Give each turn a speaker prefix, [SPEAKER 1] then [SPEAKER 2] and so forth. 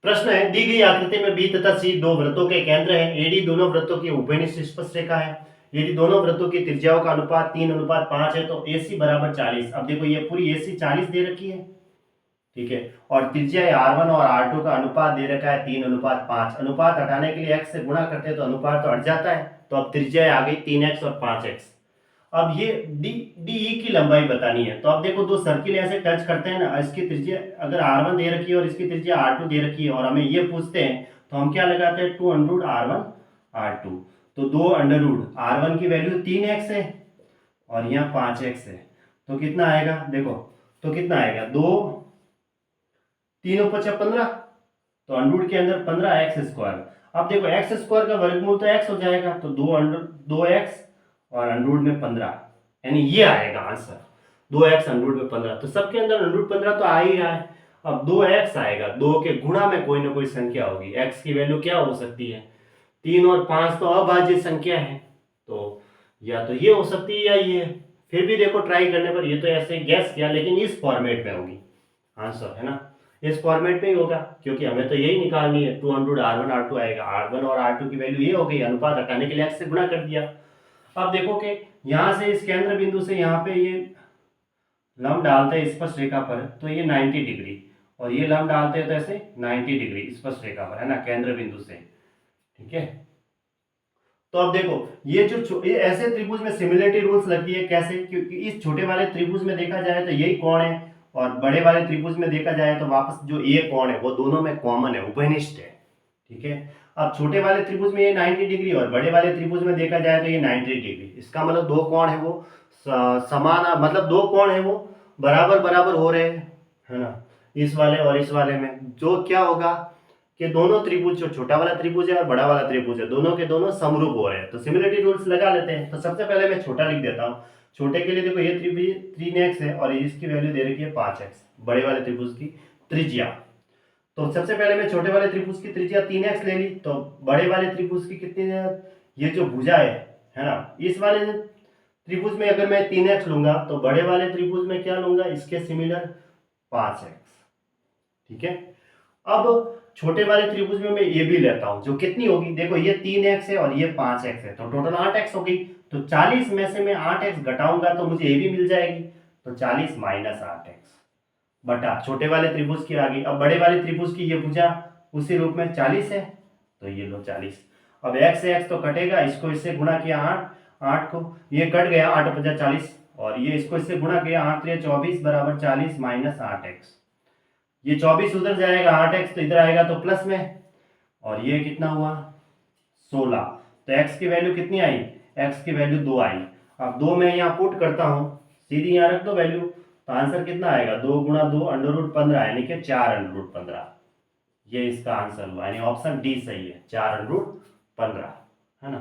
[SPEAKER 1] प्रश्न है, दी गई आकृति में बी तथा सी दो वृत्तों के केंद्र हैं। एडी दोनों वृत्तों की उभयनिष्ठ स्पर्श रेखा है। यदि दोनों वृत्तों की त्रिज्याओं का अनुपात 3:5 है तो AC बराबर 40। अब देखो ये पूरी AC 40 दे रखी है, ठीक है, और त्रिज्या R1 और R2 का अनुपात दे रखा है 3:5। अनुपात हटाने के लिए x से गुणा करते हैं तो अनुपात तो हट जाता है, तो अब त्रिज्या आ गई 3x और 5x। अब ये DE की लंबाई बतानी है। तो अब देखो दो सर्किल ऐसे टच करते हैं ना, इसकी त्रिज्या अगर R1 दे रखी है और इसकी त्रिज्या R2 दे रखी है और हमें ये पूछते हैं तो हम क्या लगाते हैं 2√R1 R2। तो 2√R1 की वैल्यू 3x है और यहाँ 5x है, तो कितना आएगा देखो, तो कितना आएगा 2 3 5 15, तो अंडरूट के अंदर 15x²। अब देखो x² का वर्गमूल तो x हो जाएगा, तो 2x और अंडरूट में 15, यानी ये आएगा आंसर 2x अंडरूट में 15। तो सबके अंदर अंडरूट 15 तो आ ही रहा है। अब 2x आएगा, 2 के गुणा में कोई ना कोई संख्या होगी। x की वैल्यू क्या हो सकती है, 3 और 5 तो अभाज्य संख्या है, तो या तो ये हो सकती है या ये। फिर भी देखो ट्राई करने पर ये तो ऐसे गैस किया, लेकिन इस फॉर्मेट में होगी आंसर, है ना, इस फॉर्मेट में ही होगा, क्योंकि हमें तो यही निकालनी है। 2√R1 R2 आएगा, R1 और R2 की वैल्यू ये हो गई, अनुपात हटाने के लिए x से गुणा कर दिया। अब देखो कि यहां से इस केंद्र बिंदु से यहाँ पे ये लंब डालते हैं स्पर्श रेखा पर, तो ये 90 डिग्री, और ये लंब डालते हैं तो ऐसे 90 डिग्री स्पर्श रेखा पर, है ना, केंद्र बिंदु से, ठीक है। तो अब देखो ये जो ये ऐसे त्रिभुज में सिमिलरिटी रूल्स लगती है, कैसे, क्योंकि इस छोटे वाले त्रिभुज में देखा जाए तो यही कोण है, और बड़े वाले त्रिभुज में देखा जाए तो वापस जो ये कोण है वो दोनों में कॉमन है, उभयनिष्ठ है, ठीक है। अब छोटे वाले त्रिभुज में ये 90 डिग्री और बड़े वाले त्रिभुज में देखा जाए तो ये 90 डिग्री। इसका मतलब दो कोण है वो समान, मतलब दो कोण है वो बराबर बराबर हो रहे हैं, है ना, इस वाले और इस वाले में। जो क्या होगा कि दोनों त्रिभुज, जो छोटा वाला त्रिभुज है और बड़ा वाला त्रिभुज है, दोनों के दोनों समरूप हो रहे हैं, तो सिमिलरिटी रूल्स लगा लेते हैं। तो सबसे पहले मैं छोटा लिख देता हूँ। छोटे के लिए देखो ये त्रिभुज 3x है और इसकी वैल्यू दे रखी है 5x, बड़े वाले त्रिभुज की त्रिज्या। तो सबसे पहले मैं छोटे वाले त्रिभुज की त्रिज्या 3x ले ली, तो बड़े वाले त्रिभुज की कितनी है, ये जो भुजा है ना, इस वाले त्रिभुज में अगर मैं 3x लूंगा तो बड़े वाले त्रिभुज में क्या लूंगा, इसके सिमिलर 5x, ठीक है। अब छोटे वाले त्रिभुज में मैं ये भी लेता हूं, जो कितनी होगी देखो, ये 3x है और ये 5x है, तो टोटल 8x हो गई। तो 40 में से मैं 8x घटाऊंगा तो मुझे ये भी मिल जाएगी, तो 40 माइनस 8x बटा छोटे वाले त्रिभुज की आ गई। अब बड़े वाले त्रिभुज की ये भुजा उसी रूप में 40 है, तो ये लो 40। अब x से x तो कटेगा, इसको इससे गुणा किया 8 को, ये कट गया 8 × 50 40, और ये इसको इससे गुणा किया 8 × 24 बराबर 40 माइनस 8x। ये 24 उधर जाएगा, 8x तो इधर आएगा तो प्लस में, और ये कितना हुआ 16। तो x की वैल्यू कितनी आई, x की वैल्यू 2 आई। अब 2 मैं यहाँ पुट करता हूँ, सीधी यहाँ रख दो वैल्यू, तो आंसर कितना आएगा 2 × 2 √15, यानी कि 4√15। ये इसका आंसर हुआ, यानी ऑप्शन डी सही है, 4√15, है ना।